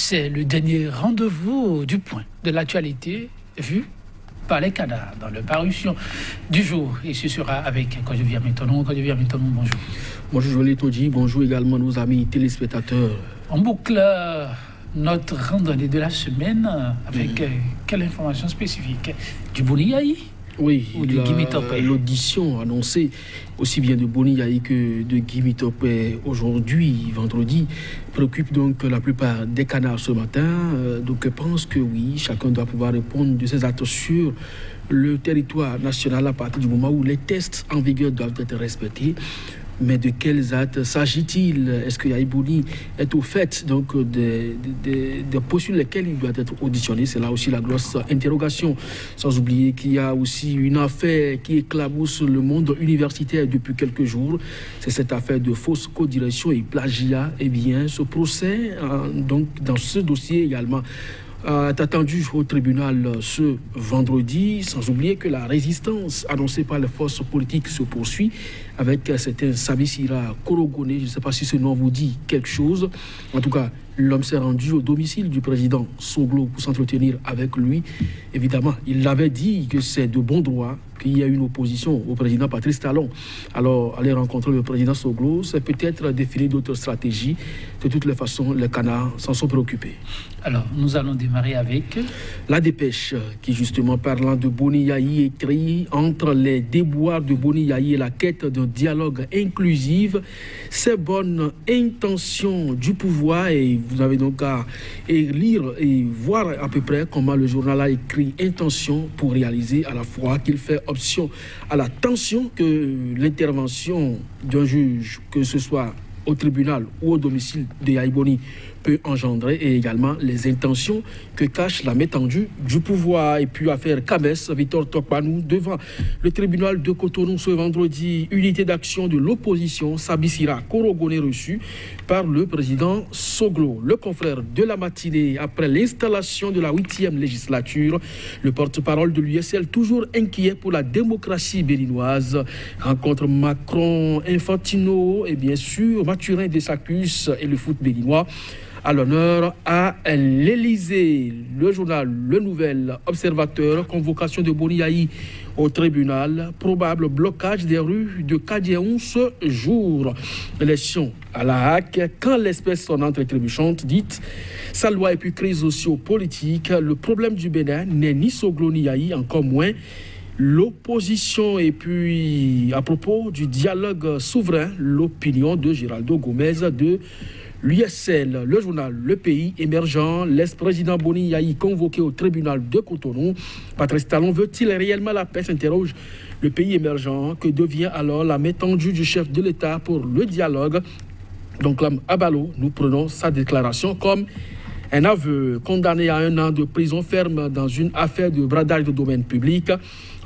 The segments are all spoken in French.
c'est le dernier rendez-vous du point de l'actualité vu par les canards dans leur parution du jour. Et ce sera avec Kodjovi Ametonou. Kodjovi Ametonou, bonjour. Bonjour Joël Todji, bonjour également nos amis téléspectateurs. On boucle notre randonnée de la semaine avec quelle information spécifique? Du Boni Yayi? Oui, l'audition annoncée aussi bien de Boni Yayi que de Guy Topé aujourd'hui, vendredi, préoccupe donc la plupart des canards ce matin. Donc je pense que oui, chacun doit pouvoir répondre de ses actes sur le territoire national à partir du moment où les tests en vigueur doivent être respectés. Mais de quels actes s'agit-il? Est-ce que Yayi Boni est au fait donc des postes sur lesquels il doit être auditionné? C'est là aussi la grosse interrogation. Sans oublier qu'il y a aussi une affaire qui éclabousse le monde universitaire depuis quelques jours. C'est cette affaire de fausse codirection et plagiat. Eh bien, ce procès, donc dans ce dossier également, est attendu au tribunal ce vendredi, sans oublier que la résistance annoncée par les forces politiques se poursuit avec certain Sabisira Korogone. Je ne sais pas si ce nom vous dit quelque chose. En tout cas, l'homme s'est rendu au domicile du président Soglo pour s'entretenir avec lui. Évidemment, il avait dit que c'est de bon droit qu'il y a une opposition au président Patrice Talon. Alors, aller rencontrer le président Soglo, c'est peut-être définir d'autres stratégies. De toutes les façons, les canards s'en sont préoccupés. Alors, nous allons démarrer avec la dépêche qui, justement, parlant de Boni Yayi, écrit entre les déboires de Boni Yayi et la quête d'un dialogue inclusif, ces bonnes intentions du pouvoir. Et vous avez donc à lire et voir à peu près comment le journal a écrit intention pour réaliser à la fois qu'il fait option à la tension que l'intervention d'un juge, que ce soit au tribunal ou au domicile de Yayi Boni, peut engendrer, et également les intentions que cache la main tendue du pouvoir. Et puis affaire Kames, Victor Tokpanou devant le tribunal de Cotonou ce vendredi, unité d'action de l'opposition Sabisira Korogone reçue par le président Soglo. Le confrère de la matinée, après l'installation de la 8e législature, le porte-parole de l'USL, toujours inquiet pour la démocratie béninoise, rencontre Macron, Infantino et bien sûr Mathurin Desacus et le foot béninois à l'honneur à l'Élysée. Le journal Le Nouvel Observateur, convocation de Boni Yayi au tribunal, probable blocage des rues de Kadiaoun ce jour. Élection à la HAC, quand l'espèce sonnante et trébuchante, dite sa loi et puis crise socio-politique, le problème du Bénin n'est ni Soglo ni Yayi, encore moins l'opposition. Et puis, à propos du dialogue souverain, l'opinion de Géraldo Gomez de l'USL, le journal Le Pays émergent, l'ex-président Boni Yayi convoqué au tribunal de Cotonou. Patrice Talon veut-il réellement la paix, s'interroge Le Pays émergent. Que devient alors la main tendue du chef de l'État pour le dialogue? Donc là, à Balo, nous prenons sa déclaration comme un aveu. Condamné à 1 an de prison ferme dans une affaire de bradage de domaine public.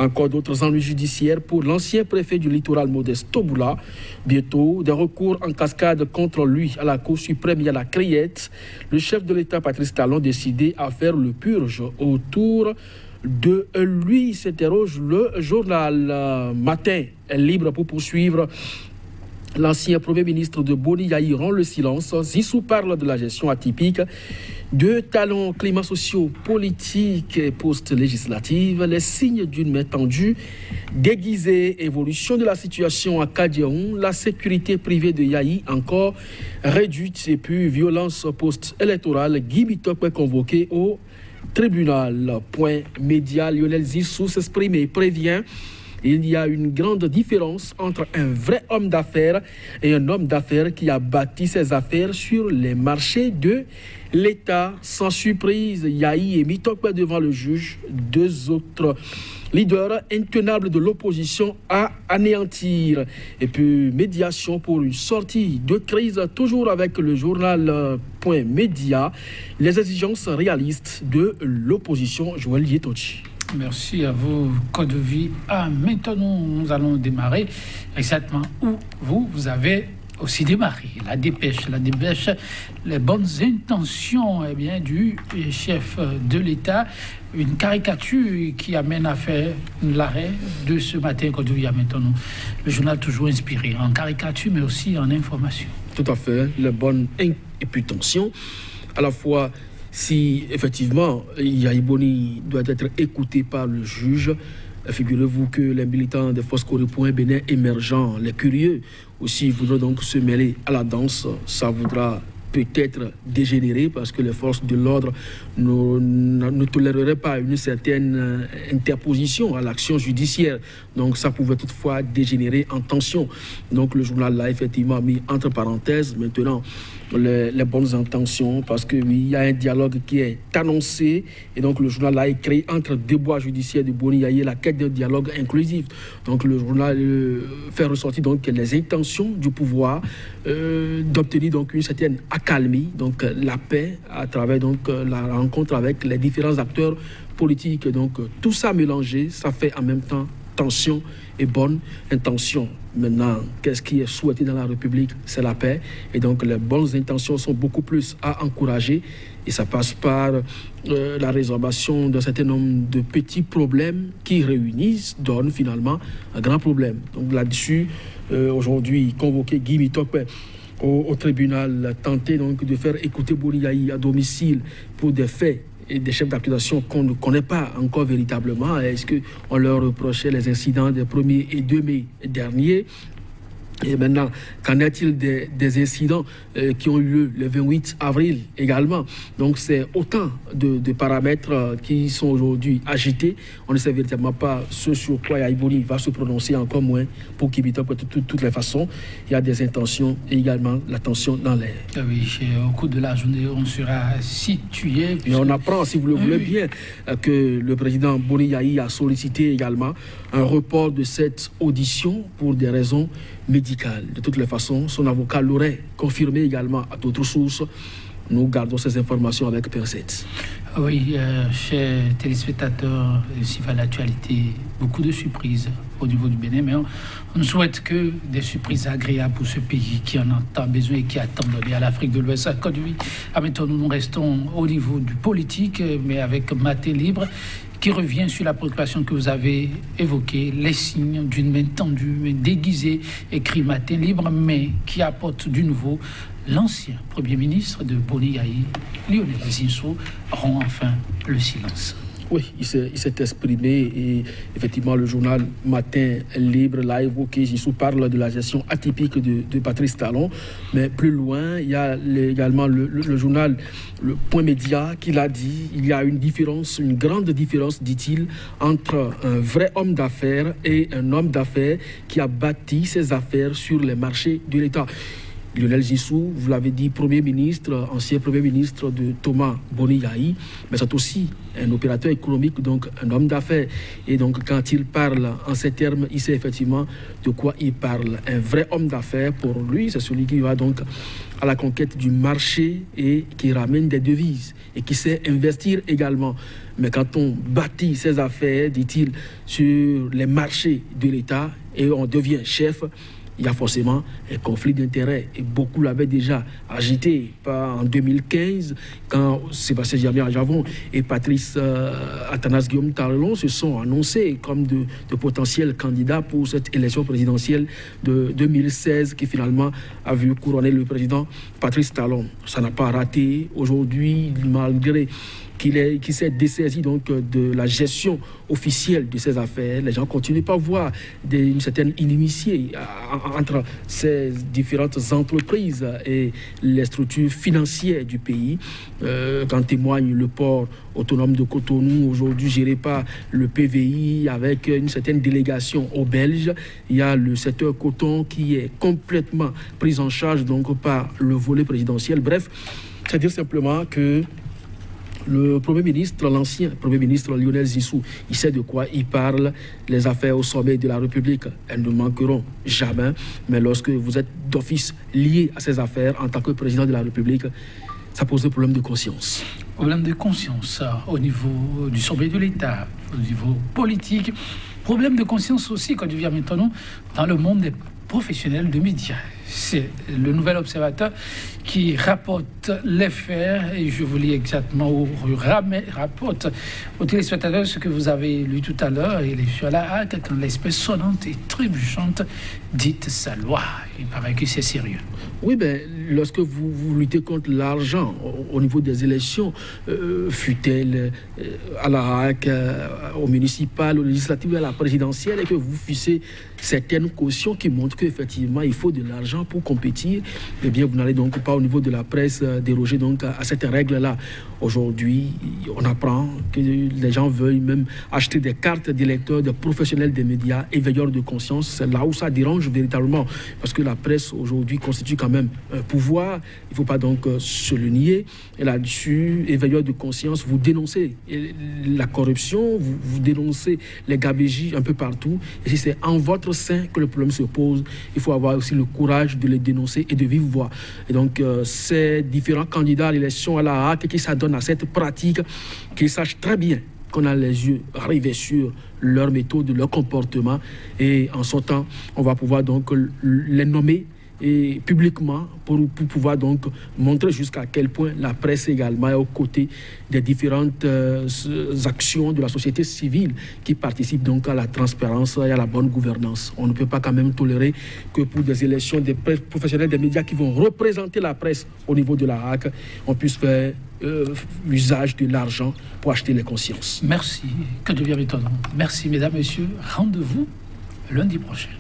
Encore d'autres ennuis judiciaires pour l'ancien préfet du littoral Modeste Toboula. Bientôt, des recours en cascade contre lui à la Cour suprême et à la Criette. Le chef de l'État, Patrice Talon, décidé à faire le purge autour de lui, s'interroge le journal. Matin est libre pour poursuivre. L'ancien Premier ministre de Boni Yayi rend le silence. Zissou parle de la gestion atypique de Talon, climat socio-politique et post-législative, les signes d'une main tendue déguisée, évolution de la situation à Kadiaoun, la sécurité privée de Yayi encore réduite et puis violence post-électorale. Guy Mitop est convoqué au tribunal. Point média, Lionel Zissou s'exprime et prévient. Il y a une grande différence entre un vrai homme d'affaires et un homme d'affaires qui a bâti ses affaires sur les marchés de l'État. Sans surprise, Yayi et Mitokwe devant le juge, 2 autres leaders intenables de l'opposition à anéantir. Et puis, médiation pour une sortie de crise, toujours avec le journal Point Média, les exigences réalistes de l'opposition. Joël Yetochi. Merci à vous, Kodjovi. Maintenant, nous allons démarrer exactement où vous avez aussi démarré. La dépêche, les bonnes intentions du chef de l'État. Une caricature qui amène à faire l'arrêt de ce matin, Kodjovi. Maintenant, le journal toujours inspiré en caricature, mais aussi en information. Tout à fait, les bonnes intentions. à la fois si effectivement Yayi Boni doit être écouté par le juge. Figurez-vous que les militants des forces Corée Bénin émergents, les curieux aussi voudront donc se mêler à la danse. Ça voudra peut-être dégénérer parce que les forces de l'ordre ne toléreraient pas une certaine interposition à l'action judiciaire. Donc ça pouvait toutefois dégénérer en tension. Donc le journal l'a effectivement mis entre parenthèses maintenant les bonnes intentions parce qu'il y a un dialogue qui est annoncé et donc le journal a écrit entre déboires judiciaires de Boni Yayi la quête d'un dialogue inclusif. Donc le journal fait ressortir donc les intentions du pouvoir d'obtenir donc une certaine accalmie, donc la paix à travers donc la rencontre avec les différents acteurs politiques. Donc tout ça mélangé, ça fait en même temps tension et bonne intention. Maintenant, qu'est-ce qui est souhaité dans la République? C'est la paix. Et donc, les bonnes intentions sont beaucoup plus à encourager. Et ça passe par la résorbation d'un certain nombre de petits problèmes qui réunissent, donnent finalement un grand problème. Donc là-dessus, aujourd'hui, convoqué Guy Mitokpe au tribunal, tenté donc de faire écouter Boni Yayi à domicile pour des faits et des chefs d'accusation qu'on ne connaît pas encore véritablement. Est-ce qu'on leur reprochait les incidents des 1er et 2 mai derniers? Et maintenant, qu'en est-il des incidents qui ont eu lieu le 28 avril également? Donc c'est autant de paramètres qui sont aujourd'hui agités. On ne sait véritablement pas ce sur quoi Yayi Boni va se prononcer, encore moins pour Guy Mitokpe de toutes les façons. Il y a des intentions et également la tension dans l'air. Oui, au cours de la journée, on sera situé. Mais on apprend, si vous le voulez bien, que le président Boni Yayi a sollicité également un report de cette audition pour des raisons médicales. De toutes les façons, son avocat l'aurait confirmé également à d'autres sources. Nous gardons ces informations avec Perset. Oui, chers téléspectateurs, s'il va l'actualité, beaucoup de surprises au niveau du Bénin, mais on ne souhaite que des surprises agréables pour ce pays qui en a tant besoin et qui a tant donné à l'Afrique de l'Ouest. Maintenant, nous restons au niveau du politique, mais avec Matin Libre, qui revient sur la préoccupation que vous avez évoquée, les signes d'une main tendue, mais déguisée, écrit Matin Libre, mais qui apporte du nouveau. L'ancien Premier ministre de Boni Yayi, Lionel Zinsou, rompt enfin le silence. Oui, il s'est exprimé et effectivement le journal Matin Libre l'a évoqué. Zinsou parle de la gestion atypique de Patrice Talon, mais plus loin, il y a également le journal Le Point Média qui l'a dit. Il y a une différence, une grande différence, dit-il, entre un vrai homme d'affaires et un homme d'affaires qui a bâti ses affaires sur les marchés de l'État. Lionel Zinsou, vous l'avez dit, Premier ministre, ancien Premier ministre de Thomas Boni Yayi, mais c'est aussi un opérateur économique, donc un homme d'affaires. Et donc quand il parle en ces termes, il sait effectivement de quoi il parle. Un vrai homme d'affaires, pour lui, c'est celui qui va donc à la conquête du marché et qui ramène des devises et qui sait investir également. Mais quand on bâtit ses affaires, dit-il, sur les marchés de l'État et on devient chef, il y a forcément un conflit d'intérêts. Et beaucoup l'avaient déjà agité en 2015, quand Sébastien Djamé Adjavon et Patrice Athanas Guillaume Talon se sont annoncés comme de potentiels candidats pour cette élection présidentielle de 2016 qui finalement a vu couronner le président Patrice Talon. Ça n'a pas raté. Aujourd'hui, malgré qui s'est dessaisi donc de la gestion officielle de ses affaires. Les gens continuent pas à voir une certaine inimitié entre ces différentes entreprises et les structures financières du pays. Qu'en témoigne le port autonome de Cotonou, aujourd'hui géré par le PVI avec une certaine délégation aux Belges. Il y a le secteur coton qui est complètement pris en charge donc par le volet présidentiel. Bref, c'est-à-dire simplement que le Premier ministre, l'ancien Premier ministre Lionel Zinsou, il sait de quoi il parle. Les affaires au sommet de la République, elles ne manqueront jamais. Mais lorsque vous êtes d'office lié à ces affaires en tant que président de la République, ça pose des problèmes de conscience. Problème de conscience au niveau du sommet de l'État, au niveau politique. Problème de conscience aussi quand il vient maintenant dans le monde des professionnels de médias. c'est le Nouvel Observateur qui rapporte les faits, et je vous lis exactement où rapporte aux téléspectateurs ce que vous avez lu tout à l'heure. Il est sur la hâte quand l'espèce sonnante et trébuchante dite sa loi. Il paraît que c'est sérieux. Oui, lorsque vous luttez contre l'argent au niveau des élections, fut-elle à la HAC, au municipal, au législatif, à la présidentielle, et que vous fixez certaines cautions qui montrent qu'effectivement il faut de l'argent pour compétir, eh bien vous n'allez donc pas au niveau de la presse déroger donc à cette règle-là. Aujourd'hui, on apprend que les gens veulent même acheter des cartes d'électeurs, des professionnels des médias, éveilleurs de conscience. C'est là où ça dérange véritablement, parce que la presse aujourd'hui constitue quand même un pouvoir. Il ne faut pas donc se le nier. Et là-dessus, éveilleurs de conscience, vous dénoncez la corruption, vous dénoncez les gabégies un peu partout. Et si c'est en votre sein que le problème se pose, il faut avoir aussi le courage de les dénoncer et de vive voix. Et donc, ces différents candidats à l'élection à la HAC qui s'adonnent à cette pratique, qu'ils sachent très bien qu'on a les yeux rivés sur leur méthode, leur comportement, et en son temps, on va pouvoir donc les nommer et publiquement pour pouvoir donc montrer jusqu'à quel point la presse également est aux côtés des différentes actions de la société civile qui participent donc à la transparence et à la bonne gouvernance. On ne peut pas quand même tolérer que pour des élections des professionnels des médias qui vont représenter la presse au niveau de la HAC, on puisse faire usage de l'argent pour acheter les consciences. Merci, que devient étonnant. Merci mesdames, messieurs. Rendez-vous lundi prochain.